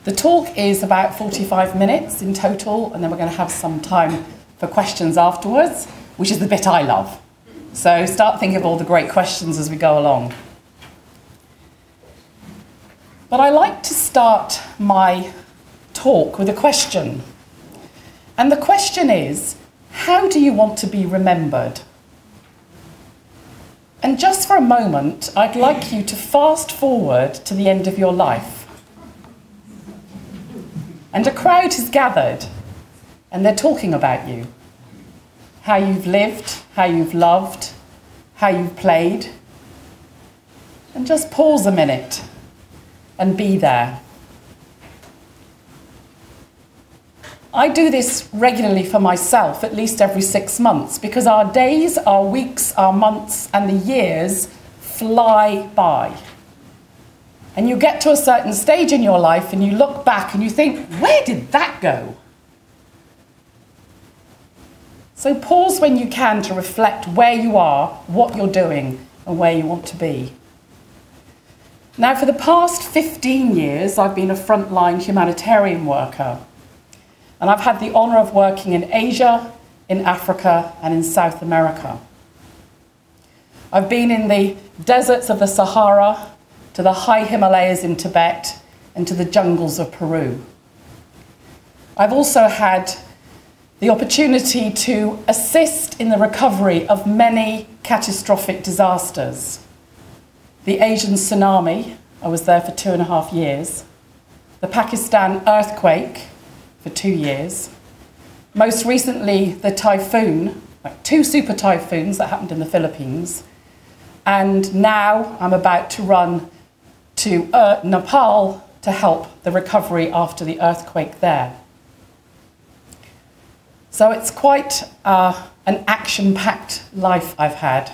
The talk is about 45 minutes in total, and then we're going to have some time for questions afterwards, which is the bit I love. So start thinking of all the great questions as we go along. But I like to start my talk with a question. And the question is, how do you want to be remembered? And just for a moment, I'd like you to fast forward to the end of your life. And a crowd has gathered, and they're talking about you. How you've lived, how you've loved, how you've played. And just pause a minute and be there. I do this regularly for myself, at least every 6 months, because our days, our weeks, our months, and the years fly by. And you get to a certain stage in your life and you look back and you think, where did that go? So pause when you can to reflect where you are, what you're doing, and where you want to be. Now, for the past 15 years, I've been a frontline humanitarian worker. And I've had the honour of working in Asia, in Africa, and in South America. I've been in the deserts of the Sahara, to the high Himalayas in Tibet, and to the jungles of Peru. I've also had the opportunity to assist in the recovery of many catastrophic disasters. The Asian tsunami, I was there for 2.5 years. The Pakistan earthquake, for 2 years. Most recently, the typhoon, like 2 super typhoons that happened in the Philippines. And now I'm about to run to Nepal to help the recovery after the earthquake there. So it's quite an action-packed life I've had.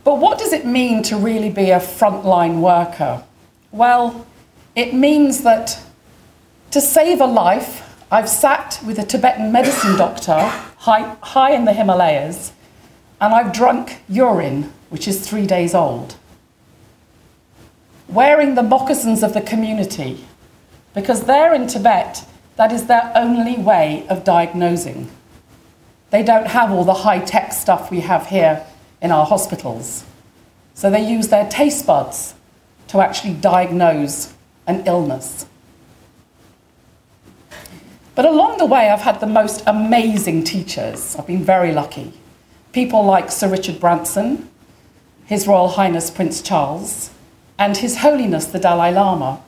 But what does it mean to really be a frontline worker? Well, it means that to save a life, I've sat with a Tibetan medicine doctor high in the Himalayas, and I've drunk urine, which is 3 days old. Wearing the moccasins of the community, because there in Tibet, that is their only way of diagnosing. They don't have all the high-tech stuff we have here in our hospitals. So they use their taste buds to actually diagnose an illness. But along the way, I've had the most amazing teachers. I've been very lucky. People like Sir Richard Branson, His Royal Highness Prince Charles, and His Holiness the Dalai Lama.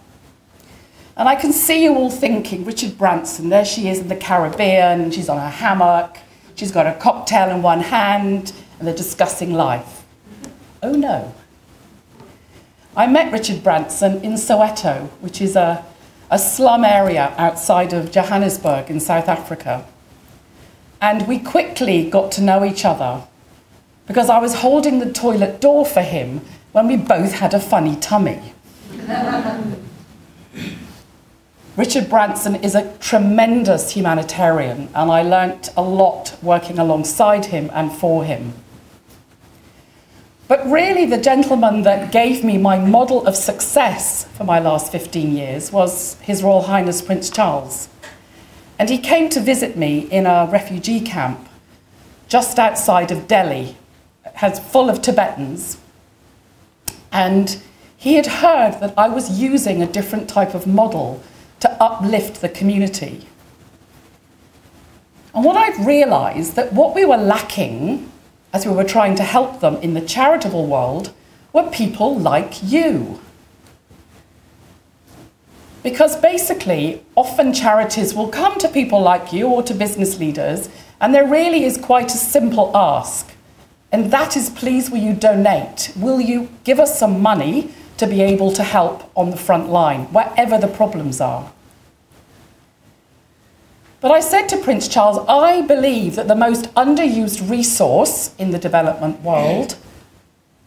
And I can see you all thinking, Richard Branson, there she is in the Caribbean, she's on a hammock, she's got a cocktail in one hand, and they're discussing life. Oh no. I met Richard Branson in Soweto, which is a slum area outside of Johannesburg in South Africa. And we quickly got to know each other because I was holding the toilet door for him when we both had a funny tummy. Richard Branson is a tremendous humanitarian, and I learnt a lot working alongside him and for him. But really, the gentleman that gave me my model of success for my last 15 years was His Royal Highness Prince Charles. And he came to visit me in a refugee camp just outside of Delhi, full of Tibetans. And he had heard that I was using a different type of model to uplift the community. And what I'd realised that what we were lacking as we were trying to help them in the charitable world were people like you. Because basically, often charities will come to people like you or to business leaders, and there really is quite a simple ask. And that is, please, will you donate? Will you give us some money to be able to help on the front line, wherever the problems are? But I said to Prince Charles, I believe that the most underused resource in the development world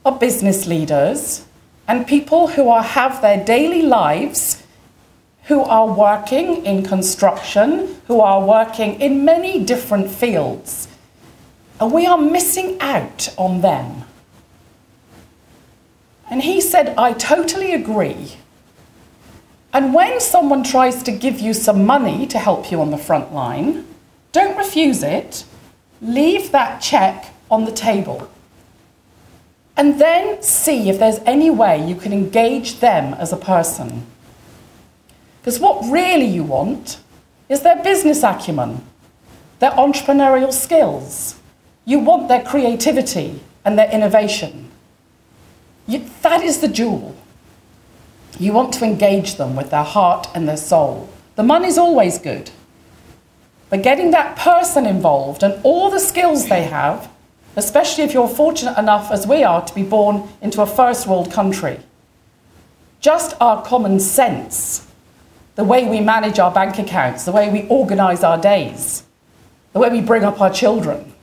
are business leaders and people who have their daily lives, who are working in construction, who are working in many different fields. And we are missing out on them. And he said, I totally agree. And when someone tries to give you some money to help you on the front line, don't refuse it. Leave that check on the table. And then see if there's any way you can engage them as a person. Because what really you want is their business acumen, their entrepreneurial skills. You want their creativity and their innovation. That is the jewel. You want to engage them with their heart and their soul. The money's always good. But getting that person involved and all the skills they have, especially if you're fortunate enough as we are to be born into a first world country, just our common sense, the way we manage our bank accounts, the way we organise our days, the way we bring up our children.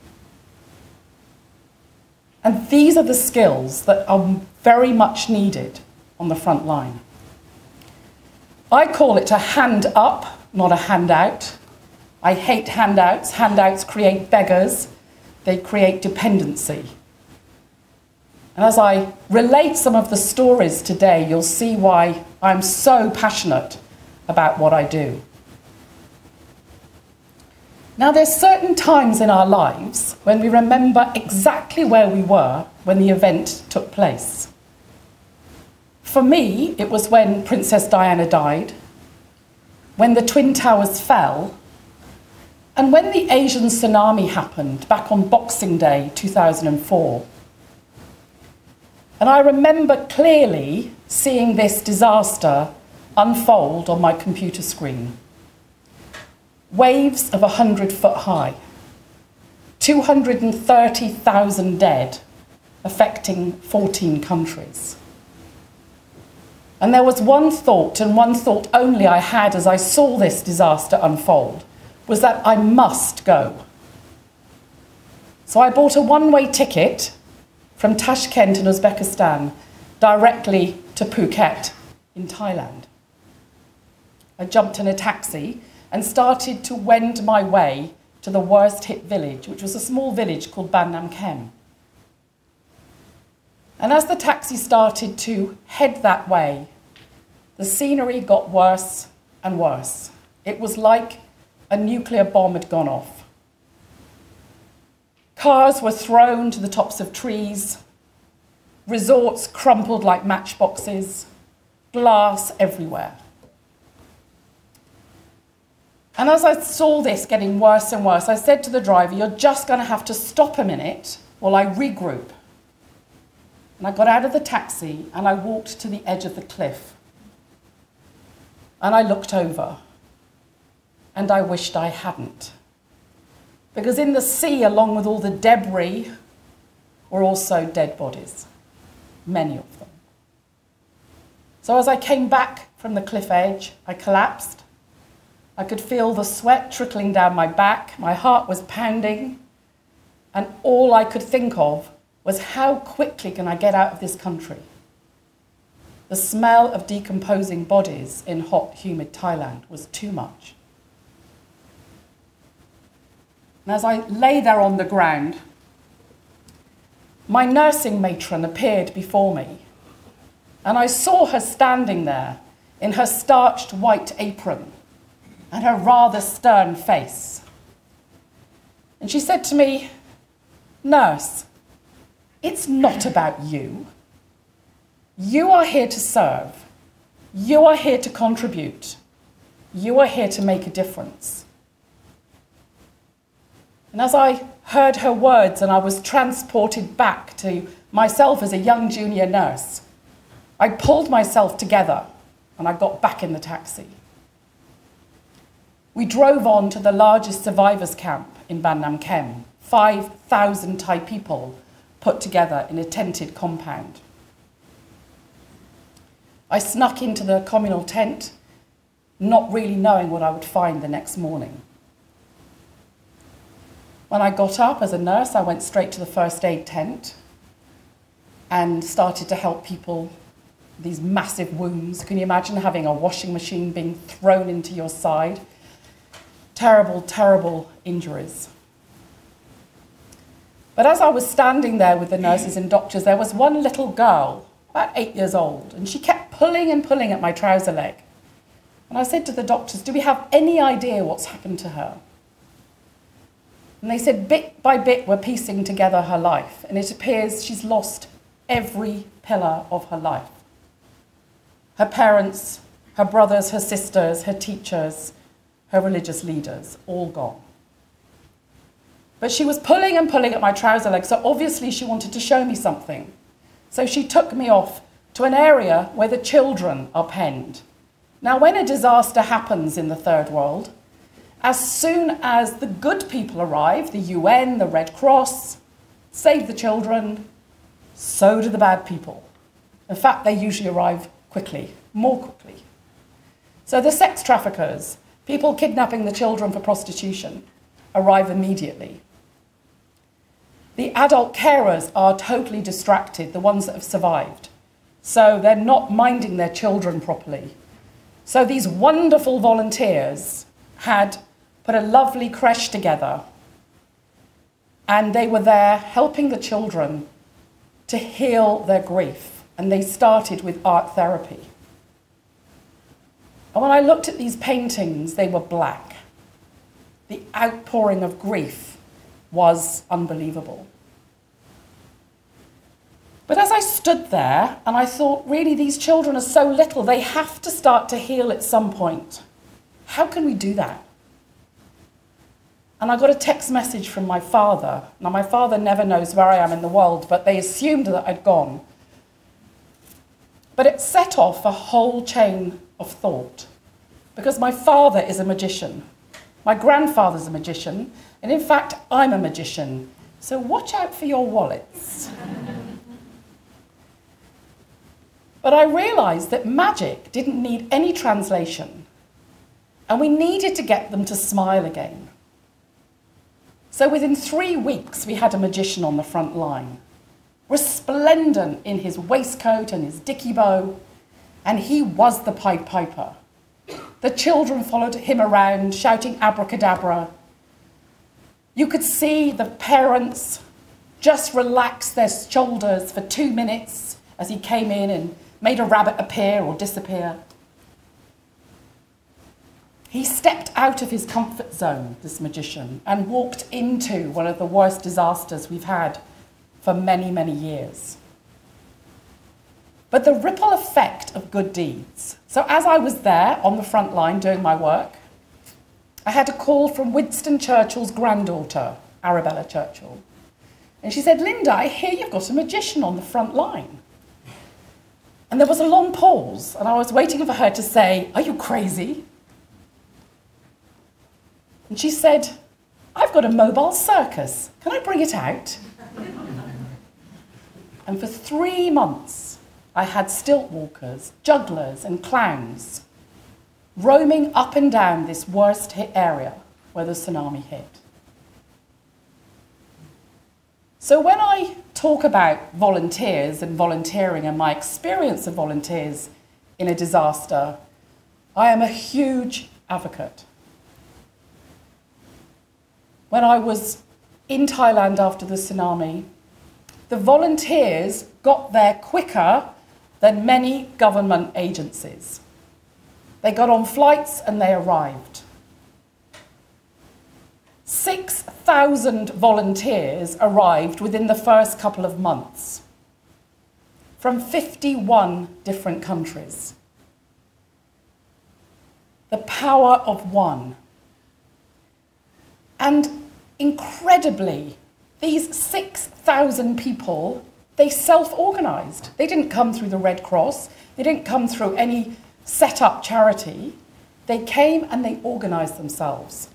And these are the skills that are very much needed on the front line. I call it a hand up, not a handout. I hate handouts. Handouts create beggars. They create dependency. And as I relate some of the stories today, you'll see why I'm so passionate about what I do. Now, there's certain times in our lives when we remember exactly where we were when the event took place. For me, it was when Princess Diana died, when the Twin Towers fell, and when the Asian tsunami happened back on Boxing Day 2004. And I remember clearly seeing this disaster unfold on my computer screen. Waves of 100 foot high, 230,000 dead, affecting 14 countries. And there was one thought, and one thought only I had as I saw this disaster unfold, was that I must go. So I bought a one-way ticket from Tashkent in Uzbekistan directly to Phuket in Thailand. I jumped in a taxi and started to wend my way to the worst hit village, which was a small village called Ban Nam Kem. And as the taxi started to head that way, the scenery got worse and worse. It was like a nuclear bomb had gone off. Cars were thrown to the tops of trees, resorts crumpled like matchboxes, glass everywhere. And as I saw this getting worse and worse, I said to the driver, "You're just going to have to stop a minute while I regroup." And I got out of the taxi and I walked to the edge of the cliff. And I looked over. And I wished I hadn't. Because in the sea, along with all the debris, were also dead bodies. Many of them. So as I came back from the cliff edge, I collapsed. I could feel the sweat trickling down my back. My heart was pounding. And all I could think of was how quickly can I get out of this country? The smell of decomposing bodies in hot, humid Thailand was too much. And as I lay there on the ground, my nursing matron appeared before me, and I saw her standing there in her starched white apron and her rather stern face. And she said to me, "Nurse, it's not about you. You are here to serve. You are here to contribute. You are here to make a difference." And as I heard her words and I was transported back to myself as a young junior nurse, I pulled myself together and I got back in the taxi. We drove on to the largest survivors camp in Ban Nam Kem, 5,000 Thai people put together in a tented compound. I snuck into the communal tent, not really knowing what I would find the next morning. When I got up as a nurse, I went straight to the first aid tent and started to help people with these massive wounds. Can you imagine having a washing machine being thrown into your side? Terrible, terrible injuries. But as I was standing there with the nurses and doctors, there was one little girl, about 8 years old, and she kept pulling and pulling at my trouser leg. And I said to the doctors, do we have any idea what's happened to her? And they said, bit by bit, we're piecing together her life. And it appears she's lost every pillar of her life. Her parents, her brothers, her sisters, her teachers, her religious leaders, all gone. But she was pulling and pulling at my trouser leg, so obviously she wanted to show me something. So she took me off to an area where the children are penned. Now, when a disaster happens in the third world, as soon as the good people arrive, the UN, the Red Cross, save the children, so do the bad people. In fact, they usually arrive quickly, more quickly. So the sex traffickers, people kidnapping the children for prostitution, arrive immediately. The adult carers are totally distracted, the ones that have survived. So they're not minding their children properly. So these wonderful volunteers had put a lovely creche together, and they were there helping the children to heal their grief. And they started with art therapy. And when I looked at these paintings, they were black. The outpouring of grief was unbelievable. But as I stood there and I thought, really, these children are so little, they have to start to heal at some point. How can we do that? And I got a text message from my father. Now, my father never knows where I am in the world, but they assumed that I'd gone. But it set off a whole chain of thought, because my father is a magician. My grandfather's a magician, and in fact, I'm a magician. So watch out for your wallets. But I realized that magic didn't need any translation, and we needed to get them to smile again. So within 3 weeks, we had a magician on the front line, resplendent in his waistcoat and his dicky bow, and he was the Pied Piper. The children followed him around, shouting abracadabra. You could see the parents just relax their shoulders for 2 minutes as he came in and made a rabbit appear or disappear. He stepped out of his comfort zone, this magician, and walked into one of the worst disasters we've had for many, many years. But the ripple effect of good deeds. So as I was there on the front line doing my work, I had a call from Winston Churchill's granddaughter, Arabella Churchill. And she said, Linda, I hear you've got a magician on the front line. And there was a long pause, and I was waiting for her to say, are you crazy? And she said, I've got a mobile circus. Can I bring it out? And for 3 months, I had stilt walkers, jugglers, and clowns roaming up and down this worst hit area where the tsunami hit. So when I talk about volunteers and volunteering and my experience of volunteers in a disaster, I am a huge advocate. When I was in Thailand after the tsunami, the volunteers got there quicker than many government agencies. They got on flights and they arrived. 6,000 volunteers arrived within the first couple of months from 51 different countries. The power of one. And incredibly, these 6,000 people, they self-organized. They didn't come through the Red Cross. They didn't come through any set-up charity. They came and they organized themselves.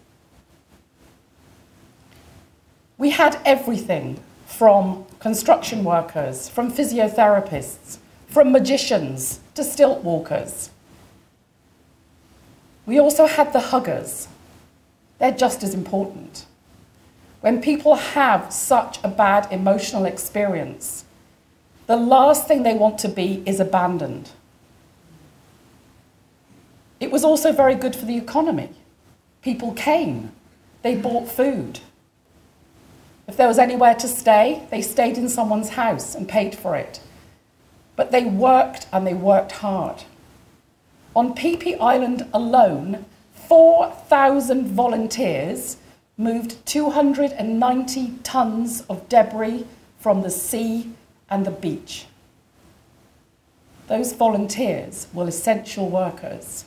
We had everything from construction workers, from physiotherapists, from magicians to stilt walkers. We also had the huggers. They're just as important. When people have such a bad emotional experience, the last thing they want to be is abandoned. It was also very good for the economy. People came, they bought food. If there was anywhere to stay, they stayed in someone's house and paid for it. But they worked and they worked hard. On Phi Phi Island alone, 4,000 volunteers moved 290 tons of debris from the sea and the beach. Those volunteers were essential workers.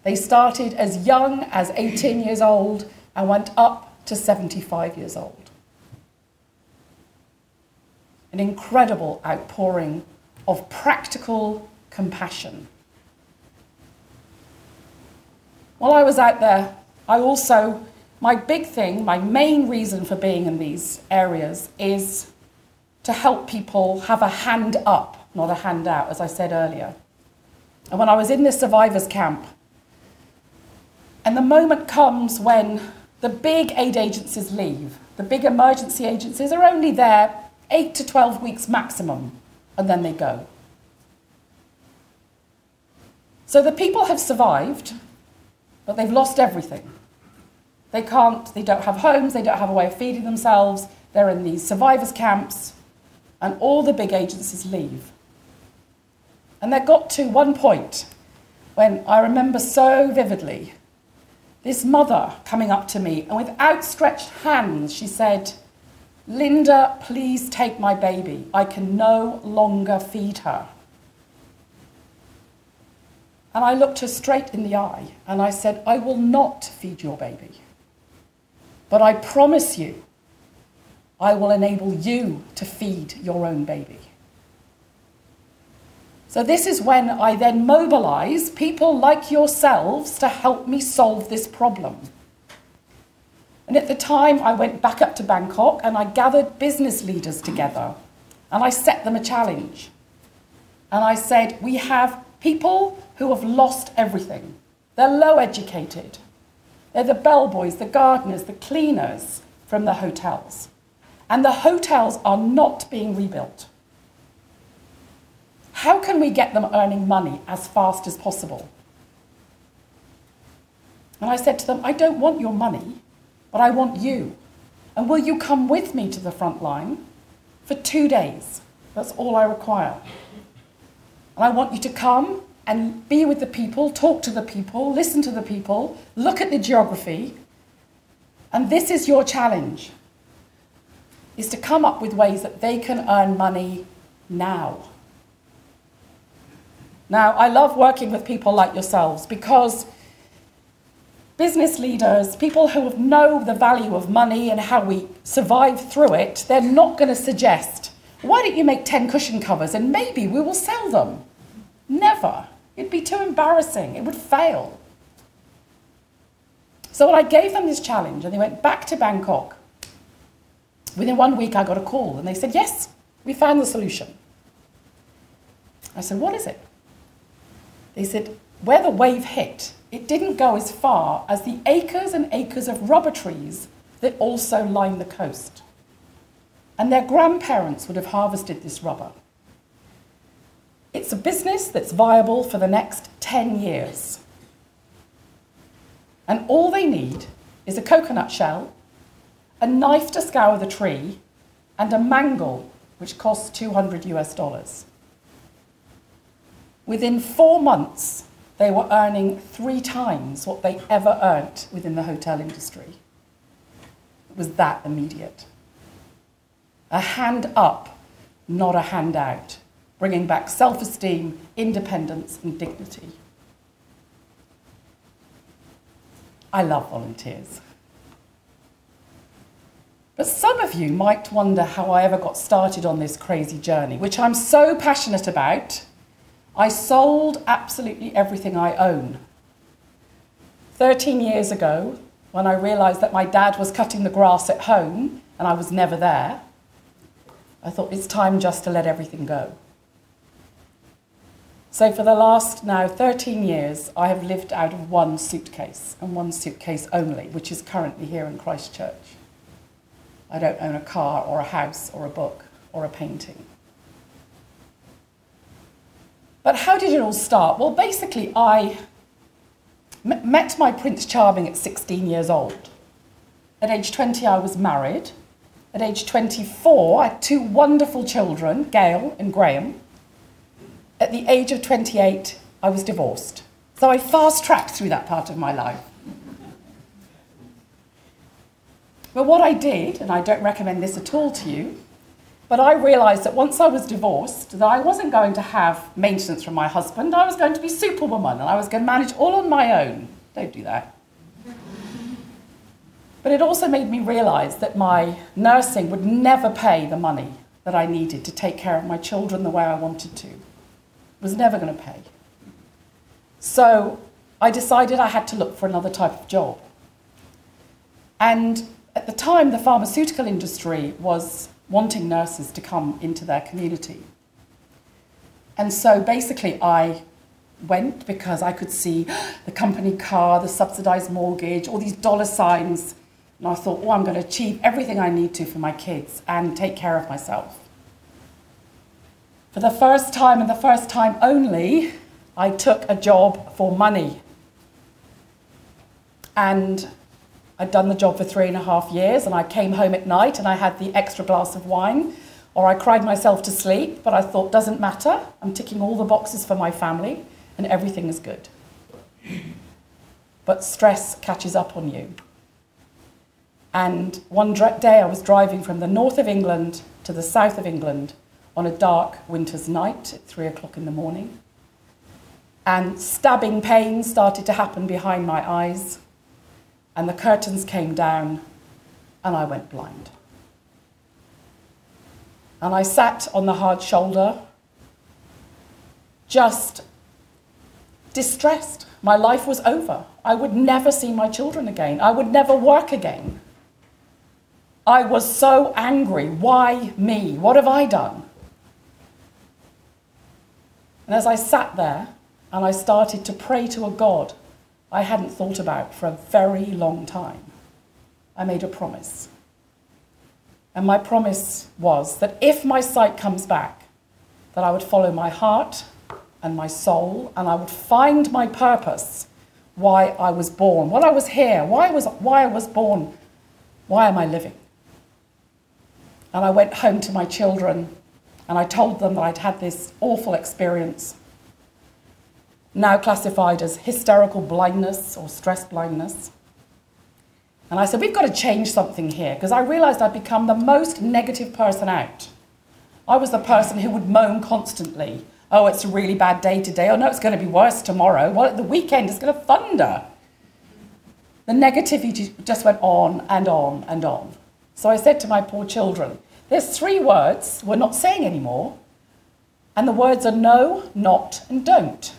They started as young as 18 years old and went up to 75 years old. An incredible outpouring of practical compassion. While I was out there, my big thing, my main reason for being in these areas is to help people have a hand up, not a handout, as I said earlier. And when I was in this survivors camp, and the moment comes when the big aid agencies leave, the big emergency agencies are only there 8 to 12 weeks maximum, and then they go. So the people have survived, but they've lost everything. They don't have homes, they don't have a way of feeding themselves, they're in these survivors camps, and all the big agencies leave. And they got to one point when I remember so vividly, this mother coming up to me, and with outstretched hands, she said, "Linda, please take my baby. I can no longer feed her." And I looked her straight in the eye and I said, "I will not feed your baby. But I promise you, I will enable you to feed your own baby." So this is when I then mobilize people like yourselves to help me solve this problem. And at the time, I went back up to Bangkok and I gathered business leaders together and I set them a challenge. And I said, we have people who have lost everything. They're low educated. They're the bellboys, the gardeners, the cleaners from the hotels. And the hotels are not being rebuilt. How can we get them earning money as fast as possible? And I said to them, I don't want your money, but I want you. And will you come with me to the front line for 2 days? That's all I require. And I want you to come and be with the people, talk to the people, listen to the people, look at the geography. And this is your challenge, is to come up with ways that they can earn money now. Now, I love working with people like yourselves because business leaders, people who know the value of money and how we survive through it, they're not going to suggest, why don't you make 10 cushion covers and maybe we will sell them? Never. It'd be too embarrassing. It would fail. So I gave them this challenge and they went back to Bangkok. Within 1 week, I got a call and they said, yes, we found the solution. I said, what is it? They said, where the wave hit, it didn't go as far as the acres and acres of rubber trees that also line the coast. And their grandparents would have harvested this rubber. It's a business that's viable for the next 10 years. And all they need is a coconut shell, a knife to scour the tree, and a mangle, which costs $200 US. Within 4 months, they were earning 3 times what they ever earned within the hotel industry. It was that immediate. A hand up, not a handout, bringing back self-esteem, independence, and dignity. I love volunteers. But some of you might wonder how I ever got started on this crazy journey, which I'm so passionate about. I sold absolutely everything I own. 13 years ago, when I realized that my dad was cutting the grass at home and I was never there, I thought it's time just to let everything go. So for the last now 13 years, I have lived out of 1 suitcase and 1 suitcase only, which is currently here in Christchurch. I don't own a car or a house or a book or a painting. But how did it all start? Well, basically, I met my Prince Charming at 16 years old. At age 20, I was married. At age 24, I had 2 wonderful children, Gail and Graham. At the age of 28, I was divorced. So I fast-tracked through that part of my life. But what I did, and I don't recommend this at all to you, but I realised that once I was divorced, that I wasn't going to have maintenance from my husband. I was going to be superwoman, and I was going to manage all on my own. Don't do that. But it also made me realise that my nursing would never pay the money that I needed to take care of my children the way I wanted to. It was never going to pay. So I decided I had to look for another type of job. And at the time, the pharmaceutical industry was wanting nurses to come into their community. And so basically I went because I could see the company car, the subsidised mortgage, all these dollar signs. And I thought, oh, I'm going to achieve everything I need to for my kids and take care of myself. For the first time and the first time only, I took a job for money. And I'd done the job for 3.5 years, and I came home at night and I had the extra glass of wine, or I cried myself to sleep, but I thought, doesn't matter. I'm ticking all the boxes for my family and everything is good. But stress catches up on you. And one day I was driving from the north of England to the south of England on a dark winter's night at 3 o'clock in the morning. And stabbing pain started to happen behind my eyes. And the curtains came down and I went blind. And I sat on the hard shoulder, just distressed. My life was over. I would never see my children again. I would never work again. I was so angry. Why me? What have I done? And as I sat there and I started to pray to a God I hadn't thought about for a very long time, I made a promise. And my promise was that if my sight comes back, that I would follow my heart and my soul, and I would find my purpose, why I was born, what I was here, why I was born, why am I living? And I went home to my children and I told them that I'd had this awful experience, now classified as hysterical blindness or stress blindness. And I said, we've got to change something here, because I realised I'd become the most negative person out. I was the person who would moan constantly. Oh, it's a really bad day today. Oh, no, it's going to be worse tomorrow. Well, at the weekend, it's going to thunder. The negativity just went on and on and on. So I said to my poor children, there's 3 words we're not saying anymore, and the words are no, not, and don't.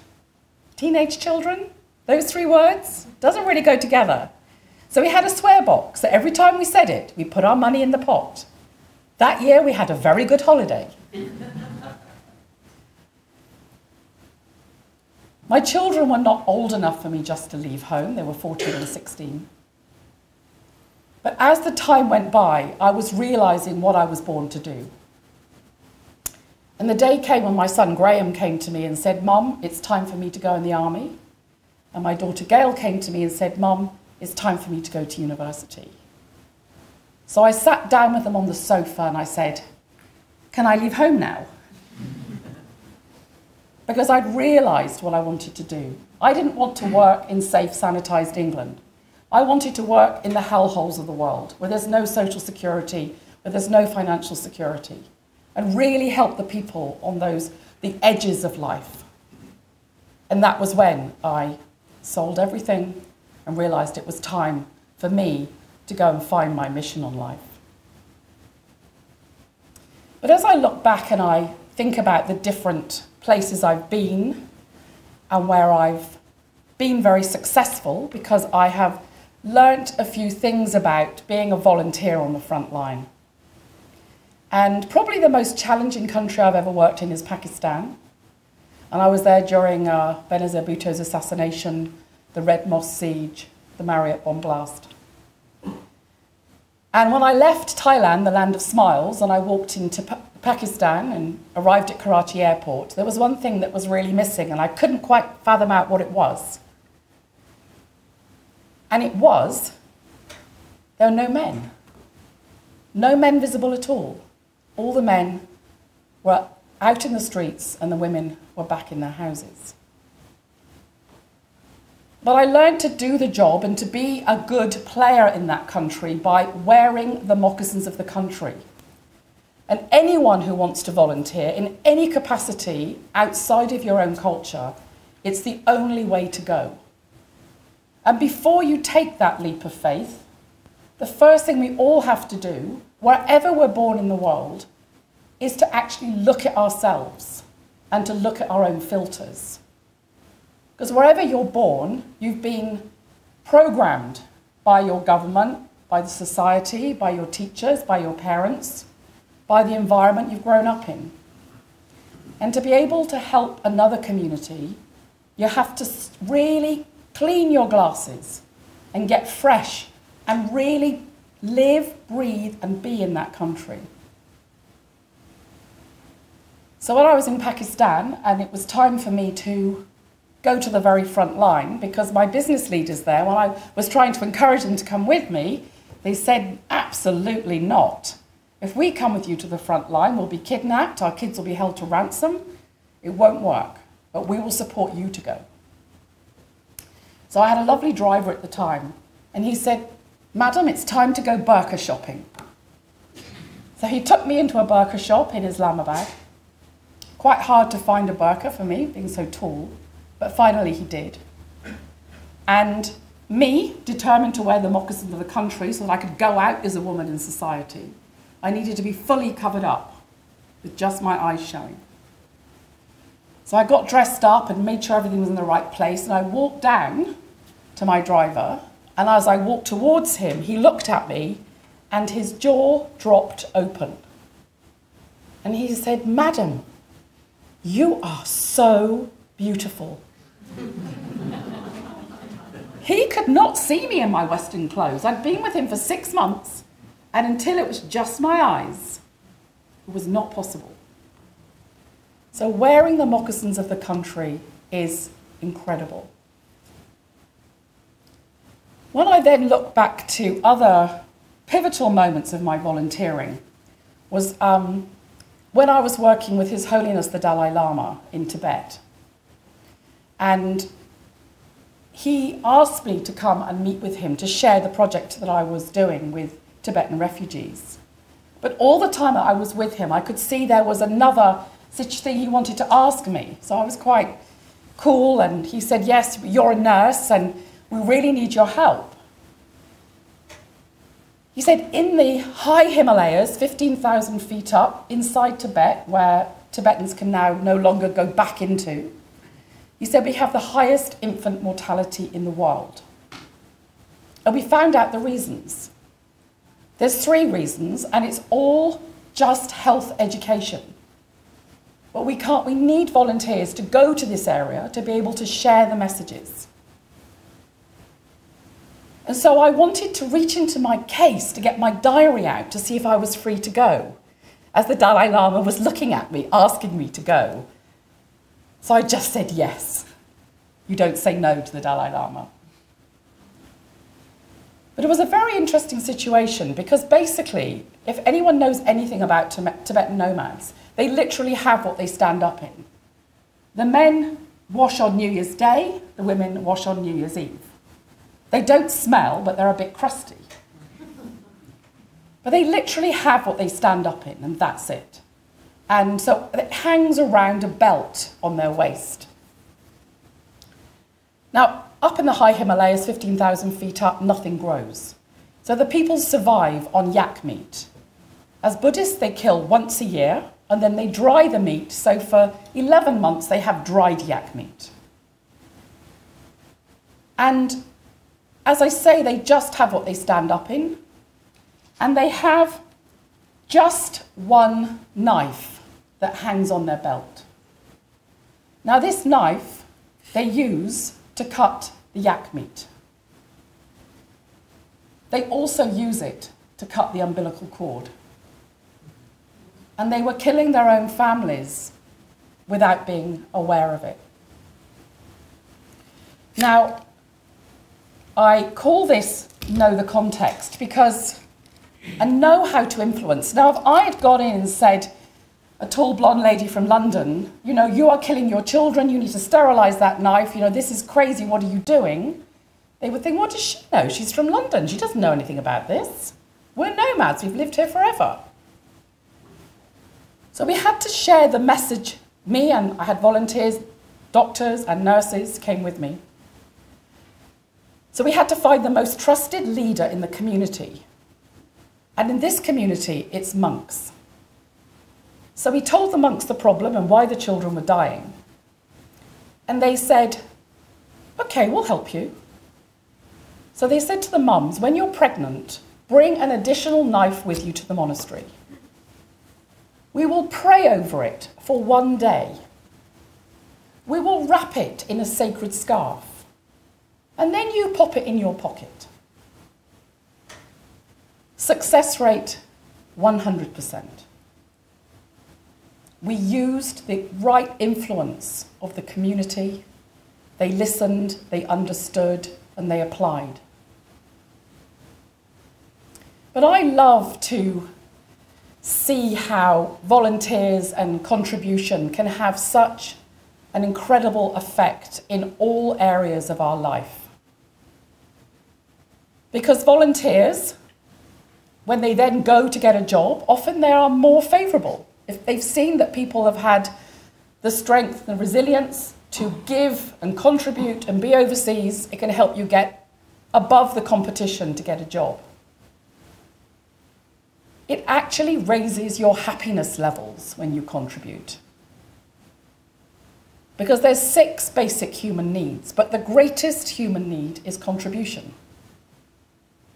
Teenage children, those 3 words, doesn't really go together. So we had a swear box that every time we said it, we put our money in the pot. That year we had a very good holiday. My children were not old enough for me just to leave home. They were 14 and 16. But as the time went by, I was realising what I was born to do. And the day came when my son Graham came to me and said, Mum, it's time for me to go in the army. And my daughter Gail came to me and said, Mum, it's time for me to go to university. So I sat down with them on the sofa and I said, can I leave home now? Because I'd realised what I wanted to do. I didn't want to work in safe, sanitised England. I wanted to work in the hellholes of the world, where there's no social security, where there's no financial security, and really help the people on the edges of life. And that was when I sold everything and realised it was time for me to go and find my mission on life. But as I look back and I think about the different places I've been and where I've been very successful, because I have learnt a few things about being a volunteer on the front line. And probably the most challenging country I've ever worked in is Pakistan. And I was there during Benazir Bhutto's assassination, the Red Mosque siege, the Marriott bomb blast. And when I left Thailand, the land of smiles, and I walked into Pakistan and arrived at Karachi airport, there was one thing that was really missing, and I couldn't quite fathom out what it was. And it was, there were no men. No men visible at all. All the men were out in the streets and the women were back in their houses. But I learned to do the job and to be a good player in that country by wearing the moccasins of the country. And anyone who wants to volunteer in any capacity outside of your own culture, it's the only way to go. And before you take that leap of faith, the first thing we all have to do, wherever we're born in the world, is to actually look at ourselves and to look at our own filters. Because wherever you're born, you've been programmed by your government, by the society, by your teachers, by your parents, by the environment you've grown up in. And to be able to help another community, you have to really clean your glasses and get fresh and really live, breathe, and be in that country. So when I was in Pakistan, and it was time for me to go to the very front line, because my business leaders there, when I was trying to encourage them to come with me, they said, absolutely not. If we come with you to the front line, we'll be kidnapped, our kids will be held to ransom, it won't work, but we will support you to go. So I had a lovely driver at the time, and he said, Madam, it's time to go burqa shopping. So he took me into a burqa shop in Islamabad. Quite hard to find a burqa for me, being so tall, but finally he did. And me, determined to wear the moccasins of the country so that I could go out as a woman in society, I needed to be fully covered up with just my eyes showing. So I got dressed up and made sure everything was in the right place, and I walked down to my driver, and as I walked towards him, he looked at me and his jaw dropped open. And he said, Madam, you are so beautiful. He could not see me in my Western clothes. I'd been with him for 6 months, and until it was just my eyes, it was not possible. So wearing the moccasins of the country is incredible. When I then look back to other pivotal moments of my volunteering was when I was working with His Holiness the Dalai Lama in Tibet. And he asked me to come and meet with him to share the project that I was doing with Tibetan refugees. But all the time that I was with him, I could see there was another such thing he wanted to ask me. So I was quite cool, and he said, yes, you're a nurse and we really need your help. He said, in the high Himalayas, 15,000 feet up, inside Tibet, where Tibetans can now no longer go back into, he said, we have the highest infant mortality in the world. And we found out the reasons. There's 3 reasons, and it's all just health education. But we need volunteers to go to this area to be able to share the messages. And so I wanted to reach into my case to get my diary out to see if I was free to go, as the Dalai Lama was looking at me, asking me to go. So I just said yes. You don't say no to the Dalai Lama. But it was a very interesting situation, because basically, if anyone knows anything about Tibetan nomads, they literally have what they stand up in. The men wash on New Year's Day, the women wash on New Year's Eve. They don't smell, but they're a bit crusty. But they literally have what they stand up in, and that's it. And so it hangs around a belt on their waist. Now, up in the high Himalayas, 15,000 feet up, nothing grows. So the people survive on yak meat. As Buddhists, they kill once a year, and then they dry the meat. So for 11 months, they have dried yak meat. And as I say, they just have what they stand up in, and they have just one knife that hangs on their belt. Now, this knife they use to cut the yak meat. They also use it to cut the umbilical cord. And they were killing their own families without being aware of it. Now, I call this know the context because, and know how to influence. Now, if I had gone in and said, a tall blonde lady from London, you know, you are killing your children, you need to sterilize that knife, you know, this is crazy, what are you doing? They would think, what does she know? She's from London, she doesn't know anything about this. We're nomads, we've lived here forever. So we had to share the message. Me, and I had volunteers, doctors and nurses came with me. So we had to find the most trusted leader in the community. And in this community, it's monks. So we told the monks the problem and why the children were dying. And they said, okay, we'll help you. So they said to the mums, when you're pregnant, bring an additional knife with you to the monastery. We will pray over it for 1 day. We will wrap it in a sacred scarf. And then you pop it in your pocket. Success rate, 100%. We used the right influence of the community. They listened, they understood, and they applied. But I love to see how volunteers and contribution can have such an incredible effect in all areas of our life. Because volunteers, when they then go to get a job, often they are more favourable. If they've seen that people have had the strength and resilience to give and contribute and be overseas, it can help you get above the competition to get a job. It actually raises your happiness levels when you contribute. Because there's 6 basic human needs, but the greatest human need is contribution.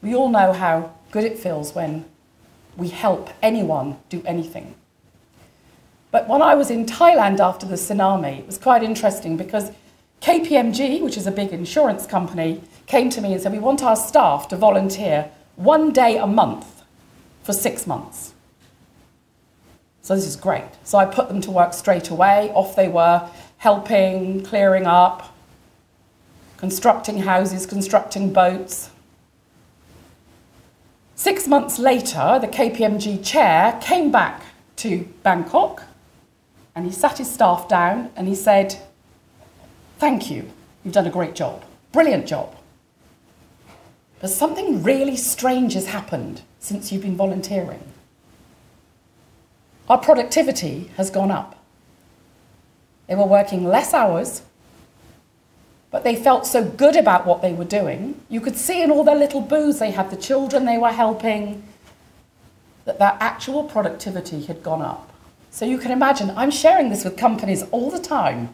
We all know how good it feels when we help anyone do anything. But when I was in Thailand after the tsunami, it was quite interesting because KPMG, which is a big insurance company, came to me and said, we want our staff to volunteer 1 day a month for 6 months. So this is great. So I put them to work straight away. Off they were, helping, clearing up, constructing houses, constructing boats. 6 months later, the KPMG chair came back to Bangkok and he sat his staff down and he said, thank you, you've done a great job, brilliant job. But something really strange has happened since you've been volunteering. Our productivity has gone up. They were working less hours, but they felt so good about what they were doing. You could see in all their little booths, they had the children they were helping, that their actual productivity had gone up. So you can imagine, I'm sharing this with companies all the time.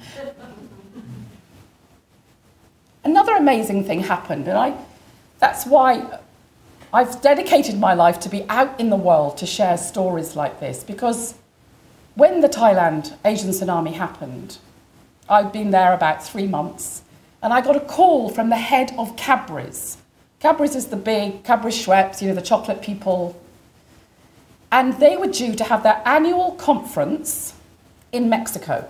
Another amazing thing happened, and that's why I've dedicated my life to be out in the world to share stories like this, because when the Thailand Asian tsunami happened, I'd been there about 3 months, and I got a call from the head of Cadbury's. Cadbury's is the big, Cadbury Schweppes, you know, the chocolate people. And they were due to have their annual conference in Mexico.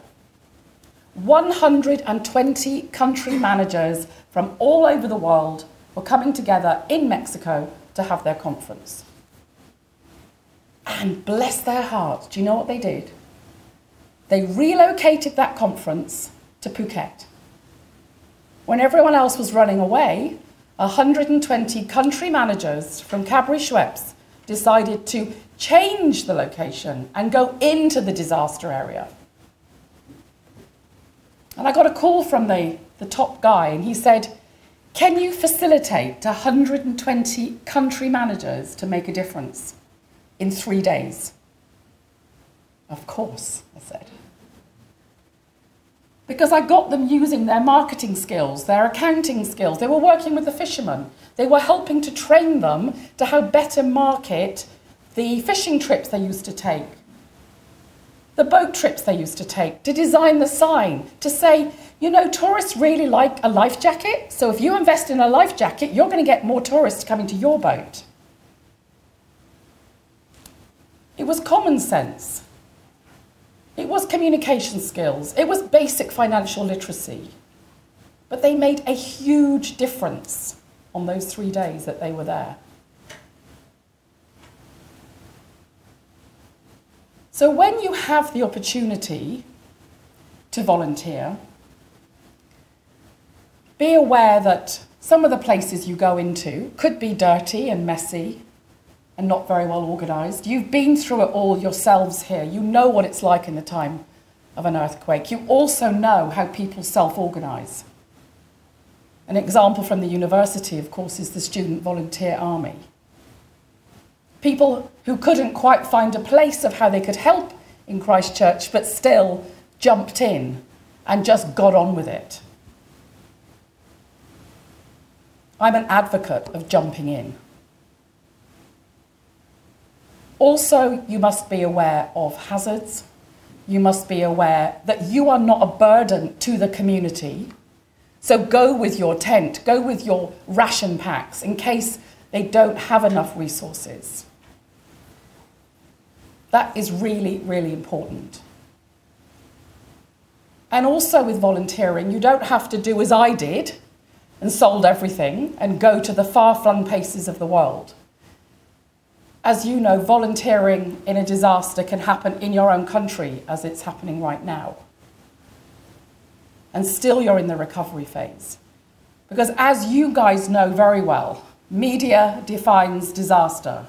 120 country managers from all over the world were coming together in Mexico to have their conference. And bless their hearts, do you know what they did? They relocated that conference to Phuket. When everyone else was running away, 120 country managers from Cadbury Schweppes decided to change the location and go into the disaster area. And I got a call from the top guy, and he said, can you facilitate 120 country managers to make a difference in 3 days? Of course, I said. Because I got them using their marketing skills, their accounting skills. They were working with the fishermen. They were helping to train them to how better market the fishing trips they used to take, the boat trips they used to take, to design the sign, to say, you know, tourists really like a life jacket, so if you invest in a life jacket, you're going to get more tourists coming to your boat. It was common sense. It was communication skills. It was basic financial literacy. But they made a huge difference on those 3 days that they were there. So when you have the opportunity to volunteer, be aware that some of the places you go into could be dirty and messy and not very well organised. You've been through it all yourselves here. You know what it's like in the time of an earthquake. You also know how people self-organise. An example from the university, of course, is the Student Volunteer Army. People who couldn't quite find a place of how they could help in Christchurch, but still jumped in and just got on with it. I'm an advocate of jumping in. Also, you must be aware of hazards. You must be aware that you are not a burden to the community. So go with your tent, go with your ration packs in case they don't have enough resources. That is really, really important. And also with volunteering, you don't have to do as I did and sold everything and go to the far-flung places of the world. As you know, volunteering in a disaster can happen in your own country as it's happening right now. And still you're in the recovery phase. Because as you guys know very well, media defines disaster.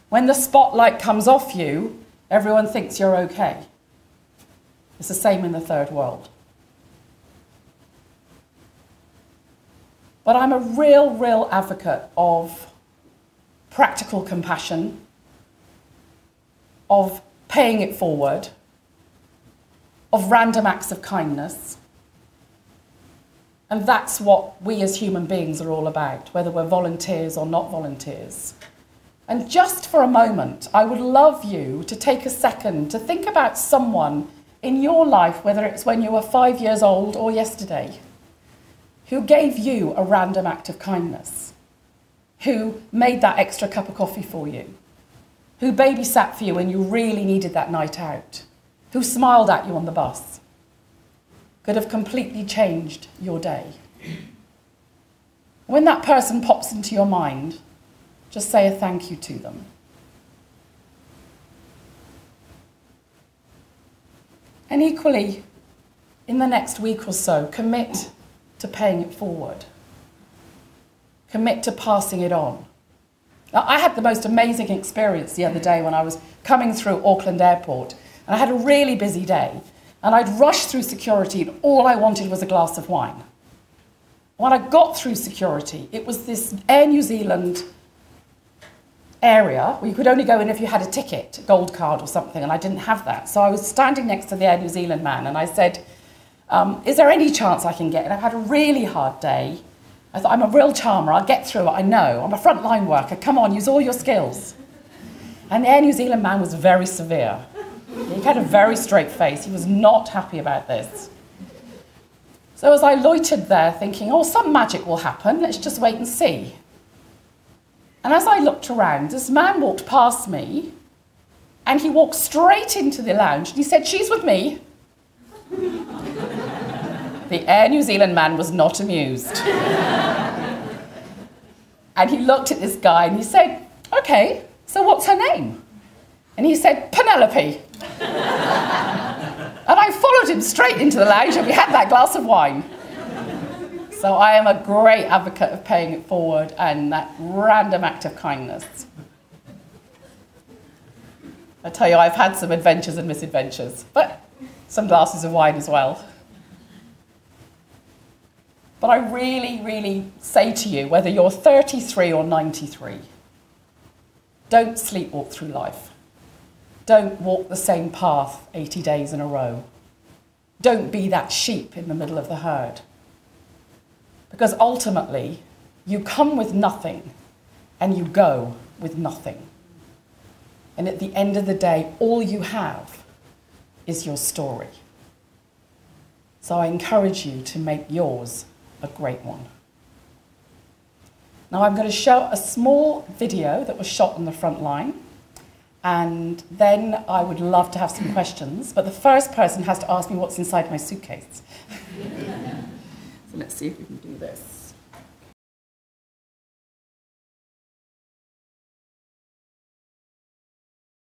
When the spotlight comes off you, everyone thinks you're okay. It's the same in the third world. But I'm a real advocate of practical compassion, of paying it forward, of random acts of kindness. And that's what we as human beings are all about, whether we're volunteers or not volunteers. And just for a moment, I would love you to take a second to think about someone in your life, whether it's when you were 5 years old or yesterday, who gave you a random act of kindness, who made that extra cup of coffee for you, who babysat for you when you really needed that night out, who smiled at you on the bus, could have completely changed your day. When that person pops into your mind, just say a thank you to them. And equally, in the next week or so, commit to paying it forward. Commit to passing it on. Now, I had the most amazing experience the other day when I was coming through Auckland Airport, and I had a really busy day, and I'd rushed through security, and all I wanted was a glass of wine. When I got through security, it was this Air New Zealand area where you could only go in if you had a ticket, a gold card or something, and I didn't have that. So I was standing next to the Air New Zealand man, and I said, is there any chance I can get in? I've had a really hard day. I thought, I'm a real charmer, I'll get through it, I know. I'm a frontline worker, come on, use all your skills. And the Air New Zealand man was very severe. He had a very straight face, he was not happy about this. So as I loitered there thinking, oh, some magic will happen, let's just wait and see. And as I looked around, this man walked past me, and he walked straight into the lounge, and he said, she's with me. The Air New Zealand man was not amused. And he looked at this guy and he said, okay, so what's her name? And he said, Penelope. And I followed him straight into the lounge and we had that glass of wine. So I am a great advocate of paying it forward and that random act of kindness. I tell you, I've had some adventures and misadventures, but some glasses of wine as well. But I really say to you, whether you're 33 or 93, don't sleepwalk through life. Don't walk the same path 80 days in a row. Don't be that sheep in the middle of the herd. Because ultimately, you come with nothing and you go with nothing. And at the end of the day, all you have is your story. So I encourage you to make yours a great one. Now I'm going to show a small video that was shot on the front line, and then I would love to have some questions, but the first person has to ask me what's inside my suitcase. So let's see if we can do this.